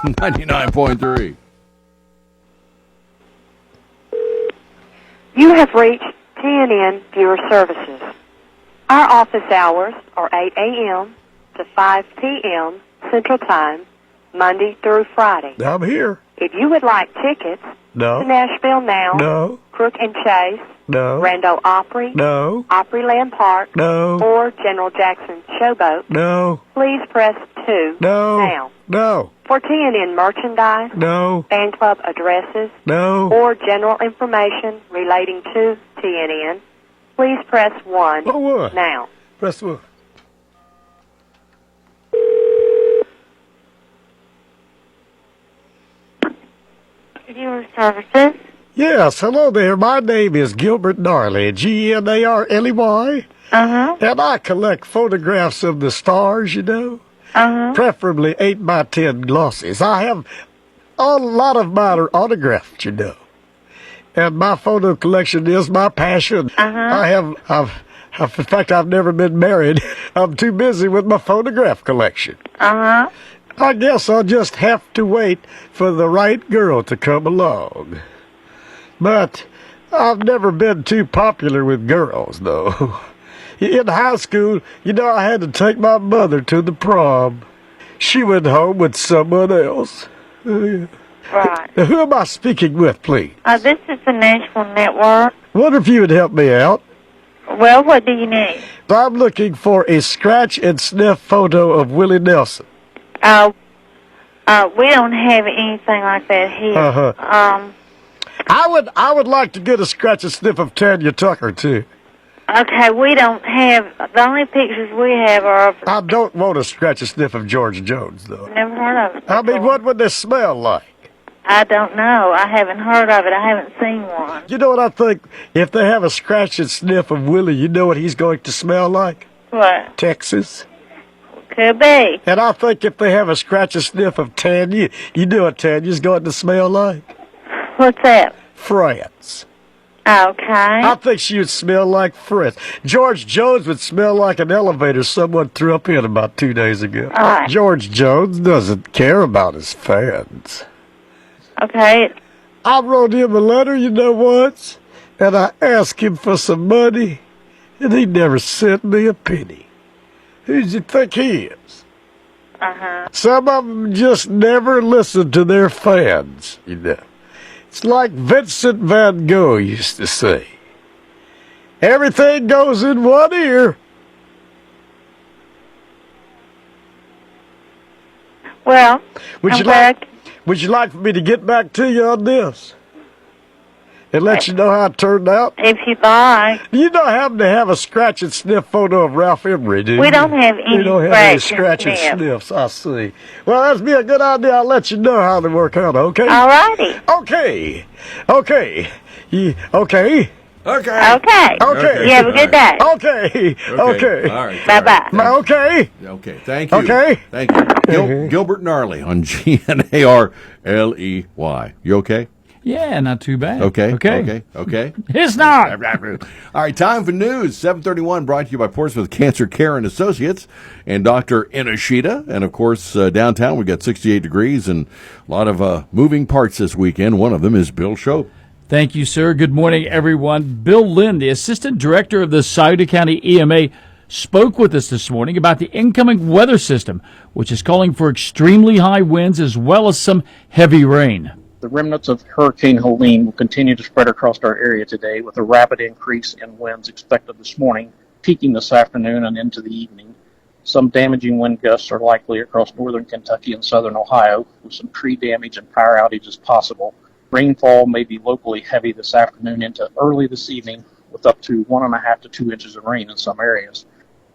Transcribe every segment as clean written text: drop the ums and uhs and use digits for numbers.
99.3. You have reached TNN Viewer Services. Our office hours are 8 a.m. to 5 p.m. Central Time, Monday through Friday. I'm here. If you would like tickets No. to Nashville Now, No. Crook and Chase, No. Randall Opry, No. Opryland Park, No. or General Jackson Showboat, No. please press 2 No. now. No. For TNN merchandise, No. fan club addresses, No. or general information relating to TNN, please press 1 Oh, what? now. Press what? Viewer Services. Yes, hello there. My name is Gilbert Gnarley, Gnarley. Uh-huh. And I collect photographs of the stars, Uh-huh. preferably 8x10 glossies. I have a lot of mine are autographed, And my photo collection is my passion. Uh-huh. In fact, I've never been married. I'm too busy with my photograph collection. Uh-huh. I guess I'll just have to wait for the right girl to come along. But I've never been too popular with girls, though. In high school, I had to take my mother to the prom. She went home with someone else. Right. Now, who am I speaking with, please? This is the Nashville Network. Wonder if you would help me out. Well, what do you need? I'm looking for a scratch and sniff photo of Willie Nelson. We don't have anything like that here. Uh-huh. I would like to get a scratch and sniff of Tanya Tucker, too. Okay, we don't have, the only pictures we have are of, I don't want a scratch and sniff of George Jones, though. never heard of it. I mean, what would this smell like? I don't know. I haven't heard of it. I haven't seen one. You know what I think? If they have a scratch and sniff of Willie, you know what he's going to smell like? What? Texas. Could be. And I think if they have a scratch and sniff of Tanya, you know what Tanya's going to smell like? What's that? France. Okay. I think she would smell like France. George Jones would smell like an elevator someone threw up in about 2 days ago. All right. George Jones doesn't care about his fans. Okay. I wrote him a letter, once, and I asked him for some money, and he never sent me a penny. Who does you think he is? Uh-huh. Some of them just never listen to their fans, It's like Vincent van Gogh used to say. Everything goes in one ear. Well, Would you like for me to get back to you on this? And let you know how it turned out? if you like. You don't happen to have a scratch and sniff photo of Ralph Emery, do you? We don't have any You don't have any scratch and sniffs, I see. Well, that'd be a good idea. I'll let you know how they work out, okay? All righty. Okay. Okay. Okay. Okay. Okay. You have a good day. Okay. Okay. All right. Bye-bye. Okay. Okay. Thank you. Okay. Thank you. Gilbert Gnarley on GNARLEY. You okay? Yeah, not too bad. Okay. Okay. It's not. All right, time for news. 7:31 brought to you by Portsmouth Cancer Care and Associates and Dr. Inoshita. And, of course, downtown we've got 68 degrees and a lot of moving parts this weekend. One of them is Bill Shope. Thank you, sir. Good morning, everyone. Bill Lynn, the Assistant Director of the Scioto County EMA, spoke with us this morning about the incoming weather system, which is calling for extremely high winds as well as some heavy rain. The remnants of Hurricane Helene will continue to spread across our area today with a rapid increase in winds expected this morning, peaking this afternoon and into the evening. Some damaging wind gusts are likely across northern Kentucky and southern Ohio, with some tree damage and power outages possible. Rainfall may be locally heavy this afternoon into early this evening, with up to 1.5 to 2 inches of rain in some areas.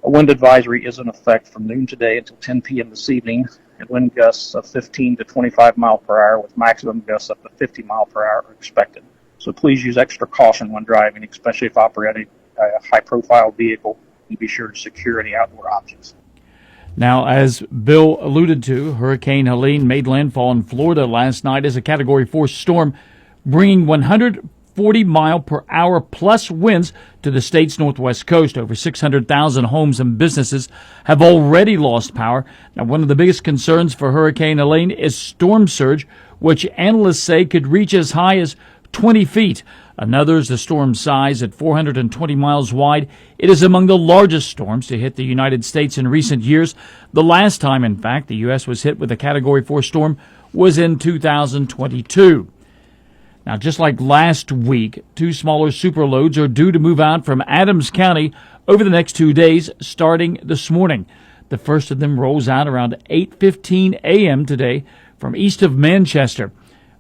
A wind advisory is in effect from noon today until 10 p.m. this evening, and wind gusts of 15 to 25 mile per hour with maximum gusts up to 50 mile per hour are expected. So please use extra caution when driving, especially if operating a high-profile vehicle, and be sure to secure any outdoor objects. Now, as Bill alluded to, Hurricane Helene made landfall in Florida last night as a Category 4 storm, bringing 140 40-mile-per-hour plus winds to the state's northwest coast. Over 600,000 homes and businesses have already lost power. Now, one of the biggest concerns for Hurricane Helene is storm surge, which analysts say could reach as high as 20 feet. Another is the storm's size at 420 miles wide. It is among the largest storms to hit the United States in recent years. The last time, in fact, the U.S. was hit with a Category 4 storm was in 2022. Now, just like last week, 2 smaller superloads are due to move out from Adams County over the next 2 days, starting this morning. The first of them rolls out around 8:15 a.m. today from east of Manchester.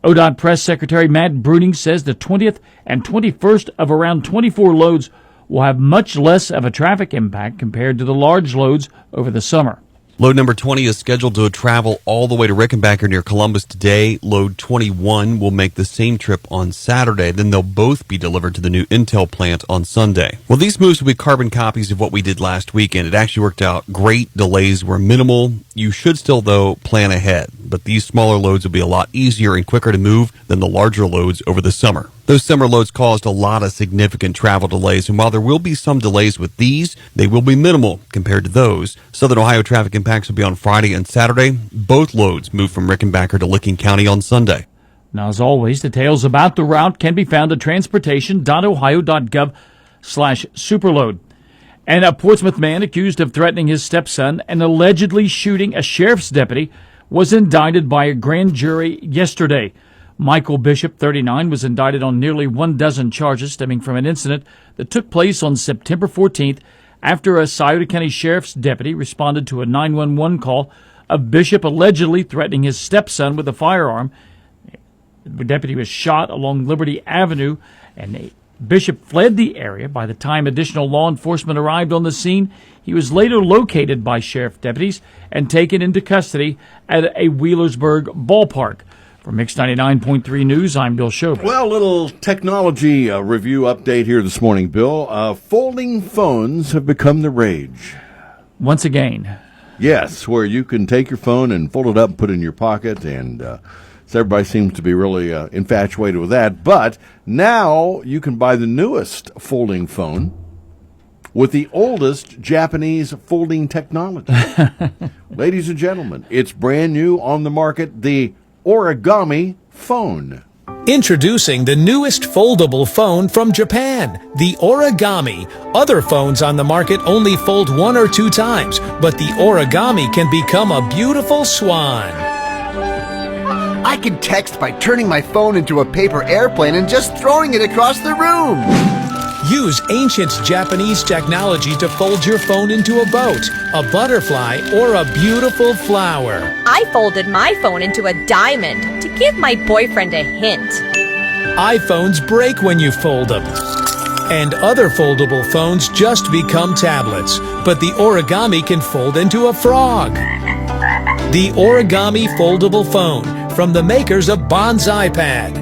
ODOT Press Secretary Matt Bruning says the 20th and 21st of around 24 loads will have much less of a traffic impact compared to the large loads over the summer. Load number 20 is scheduled to travel all the way to Rickenbacker near Columbus today. Load 21 will make the same trip on Saturday. Then they'll both be delivered to the new Intel plant on Sunday. Well, these moves will be carbon copies of what we did last weekend. It actually worked out great. Delays were minimal. You should still, though, plan ahead. But these smaller loads will be a lot easier and quicker to move than the larger loads over the summer. Those summer loads caused a lot of significant travel delays, and while there will be some delays with these, they will be minimal compared to those. Southern Ohio traffic impacts will be on Friday and Saturday. Both loads move from Rickenbacker to Licking County on Sunday. Now, as always, details about the route can be found at transportation.ohio.gov/superload. And a Portsmouth man accused of threatening his stepson and allegedly shooting a sheriff's deputy was indicted by a grand jury yesterday. Michael Bishop, 39, was indicted on nearly 12 charges stemming from an incident that took place on September 14th after a Scioto County Sheriff's deputy responded to a 911 call of Bishop allegedly threatening his stepson with a firearm. The deputy was shot along Liberty Avenue, and Bishop fled the area. By the time additional law enforcement arrived on the scene, he was later located by sheriff deputies and taken into custody at a Wheelersburg ballpark. For Mix 99.3 News, I'm Bill Schober. Well, a little technology review update here this morning, Bill. Folding phones have become the rage. Once again. Yes, where you can take your phone and fold it up and put it in your pocket, and so everybody seems to be really infatuated with that. But now you can buy the newest folding phone with the oldest Japanese folding technology. Ladies and gentlemen, it's brand new on the market, the Origami phone. Introducing the newest foldable phone from Japan, the Origami. Other phones on the market only fold 1 or 2 times, but the Origami can become a beautiful swan. I can text by turning my phone into a paper airplane and just throwing it across the room. Use ancient Japanese technology to fold your phone into a boat, a butterfly, or a beautiful flower. I folded my phone into a diamond to give my boyfriend a hint. iPhones break when you fold them. And other foldable phones just become tablets, but the Origami can fold into a frog. The Origami foldable phone from the makers of Bonsai Pad.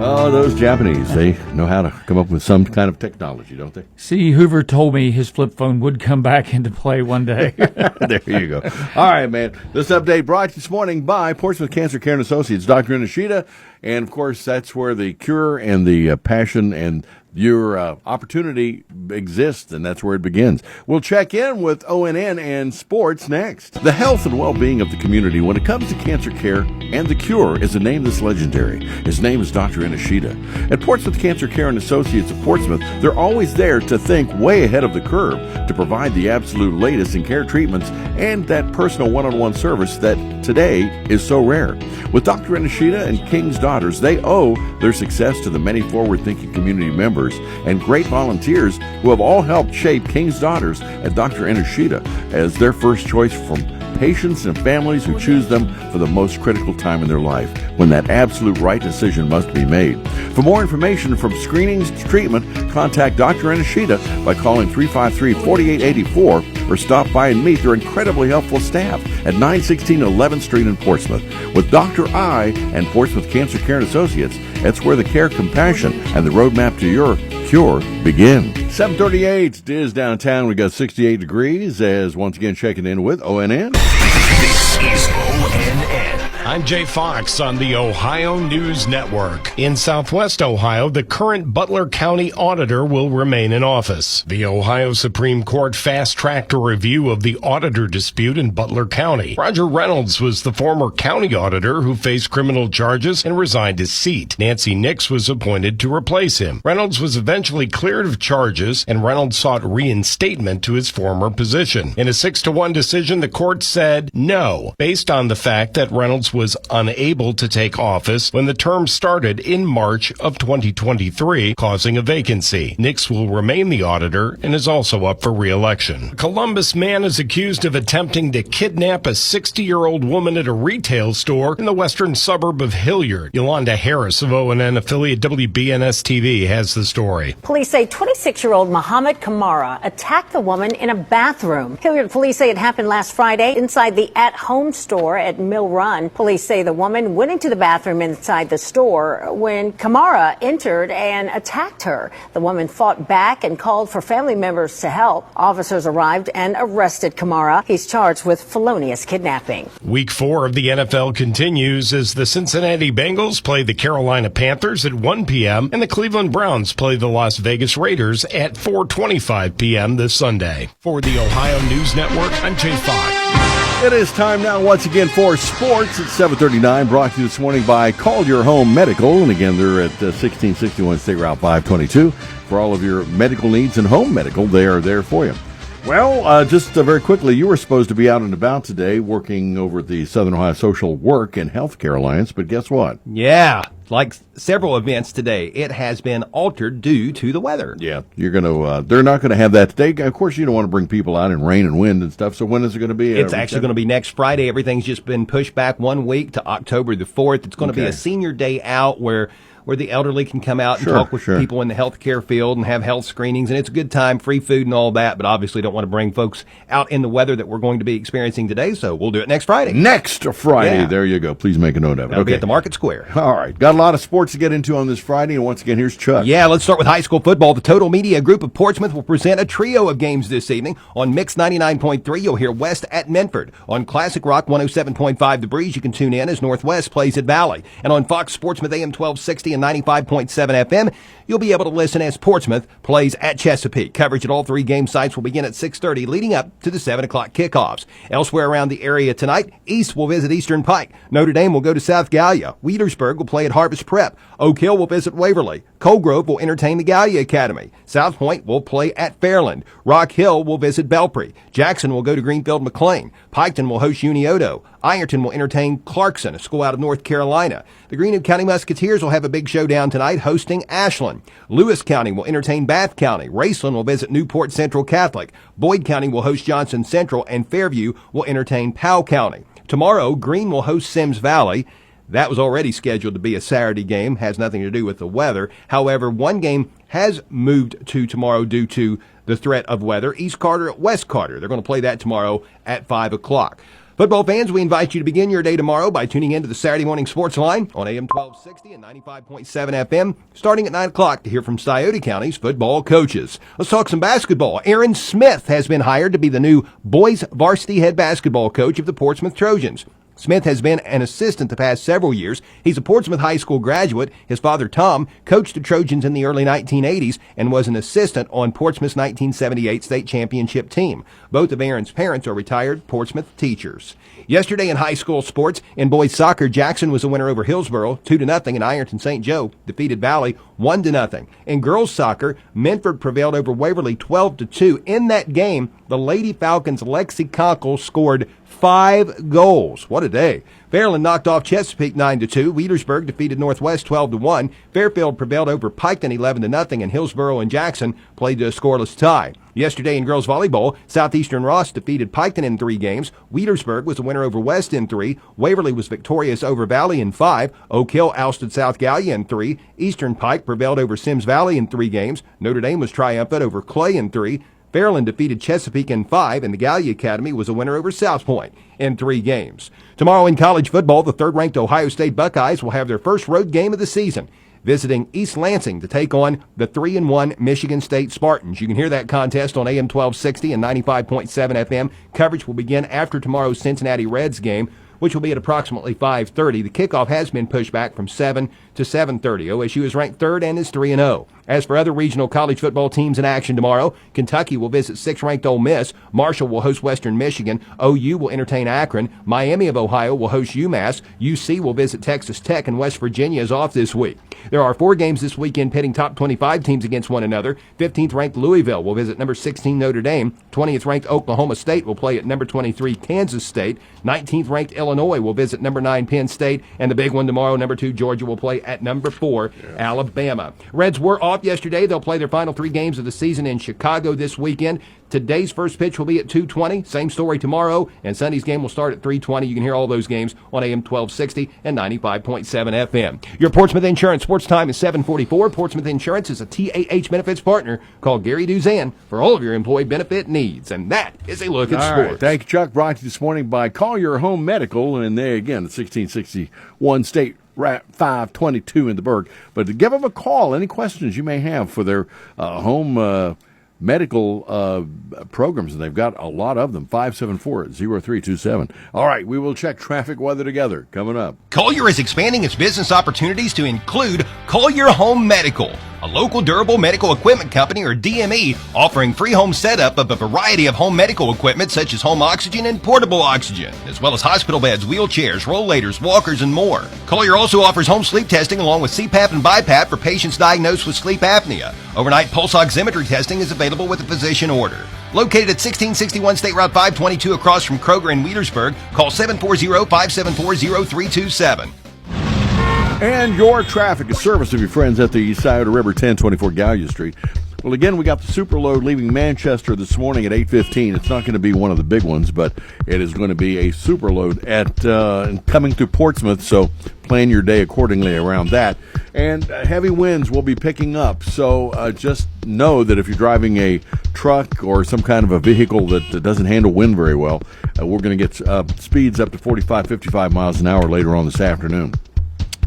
Oh, those Japanese, they know how to come up with some kind of technology, don't they? See, Hoover told me his flip phone would come back into play one day. There you go. All right, man. This update brought to you this morning by Portsmouth Cancer Care and Associates, Dr. Inashita. And, of course, that's where the cure and the passion and your opportunity exists, and that's where it begins. We'll check in with ONN and sports next. The health and well-being of the community when it comes to cancer care and the cure is a name that's legendary. His name is Dr. Inashita. At Portsmouth Cancer Care and Associates of Portsmouth, they're always there to think way ahead of the curve, to provide the absolute latest in care treatments and that personal one-on-one service that today is so rare. With Dr. Inashita and King's Daughters, they owe their success to the many forward-thinking community members and great volunteers who have all helped shape King's Daughters and Dr. Inashita as their first choice from patients and families who choose them for the most critical time in their life, when that absolute right decision must be made. For more information, from screenings to treatment, contact Dr. Inashita by calling 353-4884 or stop by and meet their incredibly helpful staff at 916 11th Street in Portsmouth. With Dr. I and Portsmouth Cancer Care and Associates, that's where the care, compassion, and the roadmap to your cure begin. 738 is downtown. We got 68 degrees as once again checking in with ONN. This is ONN. I'm Jay Fox on the Ohio News Network. In Southwest Ohio, the current Butler County auditor will remain in office. The Ohio Supreme Court fast-tracked a review of the auditor dispute in Butler County. Roger Reynolds was the former county auditor who faced criminal charges and resigned his seat. Nancy Nix was appointed to replace him. Reynolds was eventually cleared of charges, and Reynolds sought reinstatement to his former position. In a 6-1 decision, the court said no, based on the fact that Reynolds was unable to take office when the term started in March of 2023, causing a vacancy. Nix will remain the auditor and is also up for re-election. A Columbus man is accused of attempting to kidnap a 60-year-old woman at a retail store in the western suburb of Hilliard. Yolanda Harris of ONN affiliate WBNS-TV has the story. Police say 26-year-old Muhammad Kamara attacked the woman in a bathroom. Hilliard police say it happened last Friday inside the at-home store at Mill Run. Police say the woman went into the bathroom inside the store when Kamara entered and attacked her. The woman fought back and called for family members to help. Officers arrived and arrested Kamara. He's charged with felonious kidnapping. Week 4 of the NFL continues as the Cincinnati Bengals play the Carolina Panthers at 1 p.m. and the Cleveland Browns play the Las Vegas Raiders at 4:25 p.m. this Sunday. For the Ohio News Network, I'm Jay Fox. It is time now once again for sports at 7:39, brought to you this morning by Call Your Home Medical. And again, they're at 1661 State Route 522 for all of your medical needs and home medical. They are there for you. Well, just very quickly, you were supposed to be out and about today working over at the Southern Ohio Social Work and Healthcare Alliance, but guess what? Yeah, like several events today, it has been altered due to the weather. Yeah, you're going to, they're not going to have that today. Of course, you don't want to bring people out in rain and wind and stuff, so when is it going to be? It's actually going to be next Friday. Everything's just been pushed back 1 week to October the 4th. It's going to be a senior day out where the elderly can come out and talk with people in the healthcare field and have health screenings. And it's a good time, free food and all that, but obviously don't want to bring folks out in the weather that we're going to be experiencing today, so we'll do it next Friday. Next Friday. There you go. Please make a note of it. That'll be at the Market Square. All right. Got a lot of sports to get into on this Friday, and once again, here's Chuck. Yeah, let's start with high school football. The Total Media Group of Portsmouth will present a trio of games this evening. On Mix 99.3, you'll hear West at Menford. On Classic Rock 107.5 The Breeze, you can tune in as Northwest plays at Valley. And on Fox Sportsmouth AM 1260 and 95.7 FM, you'll be able to listen as Portsmouth plays at Chesapeake. Coverage at all three game sites will begin at 6:30, leading up to the 7 o'clock kickoffs. Elsewhere around the area tonight, East will visit Eastern Pike. Notre Dame will go to South Gallia. Wheelersburg will play at Harvest Prep. Oak Hill will visit Waverly. Colgrove will entertain the Gallia Academy. South Point will play at Fairland. Rock Hill will visit Belpre. Jackson will go to Greenfield McLean. Piketon will host Unioto. Ironton will entertain Clarkson, a school out of North Carolina. The Greenwood County Musketeers will have a big showdown tonight hosting Ashland. Lewis County will entertain Bath County. Raceland will visit Newport Central Catholic. Boyd County will host Johnson Central, and Fairview will entertain Powell County. Tomorrow, Greene will host Sims Valley. That was already scheduled to be a Saturday game, has nothing to do with the weather. However, one game has moved to tomorrow due to the threat of weather. East Carter at West Carter. They're going to play that tomorrow at 5 o'clock. Football fans, we invite you to begin your day tomorrow by tuning in to the Saturday Morning Sports Line on AM 1260 and 95.7 FM, starting at 9 o'clock to hear from Scioto County's football coaches. Let's talk some basketball. Aaron Smith has been hired to be the new boys varsity head basketball coach of the Portsmouth Trojans. Smith has been an assistant the past several years. He's a Portsmouth High School graduate. His father, Tom, coached the Trojans in the early 1980s and was an assistant on Portsmouth's 1978 state championship team. Both of Aaron's parents are retired Portsmouth teachers. Yesterday in high school sports, in boys soccer, Jackson was a winner over Hillsboro 2-0, and Ironton St. Joe defeated Valley 1-0. In girls soccer, Menford prevailed over Waverly 12-2. In that game, the Lady Falcons' Lexi Conkle scored 5 goals. What a day. Fairland knocked off Chesapeake 9-2. Wheelersburg defeated Northwest 12-1. Fairfield prevailed over Piketon 11-0, and Hillsboro and Jackson played a scoreless tie. Yesterday in girls volleyball, Southeastern Ross defeated Piketon in 3 games. Wheelersburg was a winner over West in 3. Waverly was victorious over Valley in 5. Oak Hill ousted South Gallia in 3. Eastern Pike prevailed over Sims Valley in 3 games. Notre Dame was triumphant over Clay in 3. Fairland defeated Chesapeake in 5, and the Gallia Academy was a winner over South Point in 3 games. Tomorrow in college football, the third-ranked Ohio State Buckeyes will have their first road game of the season, visiting East Lansing to take on the 3-1 Michigan State Spartans. You can hear that contest on AM 1260 and 95.7 FM. Coverage will begin after tomorrow's Cincinnati Reds game, which will be at approximately 5:30. The kickoff has been pushed back from 7 to 7:30. OSU is ranked third and is 3-0. As for other regional college football teams in action tomorrow, Kentucky will visit 6th-ranked Ole Miss. Marshall will host Western Michigan. OU will entertain Akron. Miami of Ohio will host UMass. UC will visit Texas Tech, and West Virginia is off this week. There are 4 games this weekend pitting top 25 teams against one another. 15th-ranked Louisville will visit number 16 Notre Dame. 20th-ranked Oklahoma State will play at number 23 Kansas State. 19th-ranked Illinois will visit number 9 Penn State. And the big one tomorrow, number 2 Georgia will play at number 4 Alabama. Reds were off yesterday. They'll play their final 3 games of the season in Chicago this weekend. Today's first pitch will be at 2:20. Same story tomorrow, and Sunday's game will start at 3:20. You can hear all those games on AM 1260 and 95.7 FM. Your Portsmouth Insurance Sports Time is 7:44. Portsmouth Insurance is a TAH benefits partner. Call Gary Duzan for all of your employee benefit needs. And that is a look at All sports. right. Thank you, Chuck. Brought to you this morning by Collier Home Medical, and they again, 1661 State 522 in the Berg. But to give them a call, any questions you may have for their home medical programs, and they've got a lot of them. 574-0327. All right, we will check traffic weather together coming up. Collier is expanding its business opportunities to include Collier Home Medical, a local durable medical equipment company, or DME, offering free home setup of a variety of home medical equipment such as home oxygen and portable oxygen, as well as hospital beds, wheelchairs, rollators, walkers, and more. Collier also offers home sleep testing along with CPAP and BiPAP for patients diagnosed with sleep apnea. Overnight pulse oximetry testing is available with a physician order. Located at 1661 State Route 522 across from Kroger in Wheelersburg, call 740-574-0327. And your traffic is service of your friends at the Scioto River, 1024 Gallia Street. Well, again, we got the superload leaving Manchester this morning at 8:15. It's not going to be one of the big ones, but it is going to be a superload at coming to Portsmouth, so plan your day accordingly around that. And heavy winds will be picking up, so just know that if you're driving a truck or some kind of a vehicle that doesn't handle wind very well, we're going to get speeds up to 45, 55 miles an hour later on this afternoon.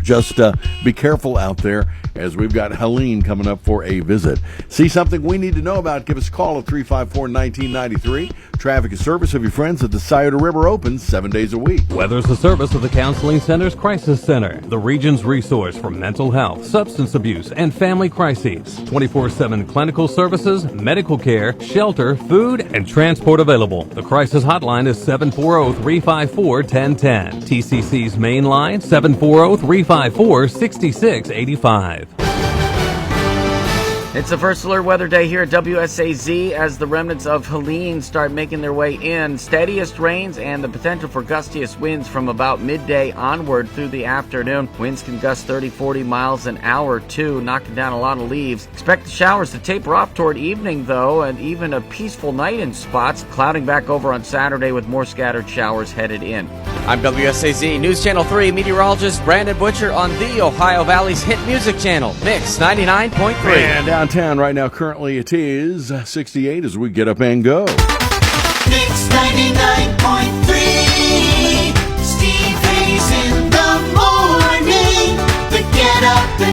Just be careful out there, as we've got Helene coming up for a visit. See something we need to know about? Give us a call at 354-1993. Traffic is service of your friends at the Scioto River, open 7 days a week. Weather's the service of the Counseling Center's Crisis Center, the region's resource for mental health, substance abuse, and family crises. 24/7 clinical services, medical care, shelter, food, and transport available. The crisis hotline is 740-354-1010. TCC's main line, 740-354-6685. It's the first alert weather day here at WSAZ as the remnants of Helene start making their way in. Steadiest rains and the potential for gustiest winds from about midday onward through the afternoon. Winds can gust 30-40 miles an hour too, knocking down a lot of leaves. Expect the showers to taper off toward evening though, and even a peaceful night in spots, clouding back over on Saturday with more scattered showers headed in. I'm WSAZ News Channel 3 meteorologist Brandon Butcher on the Ohio Valley's hit music channel, Mix 99.3. And downtown right now, currently it is 68 as we get up and go. Mix 99.3.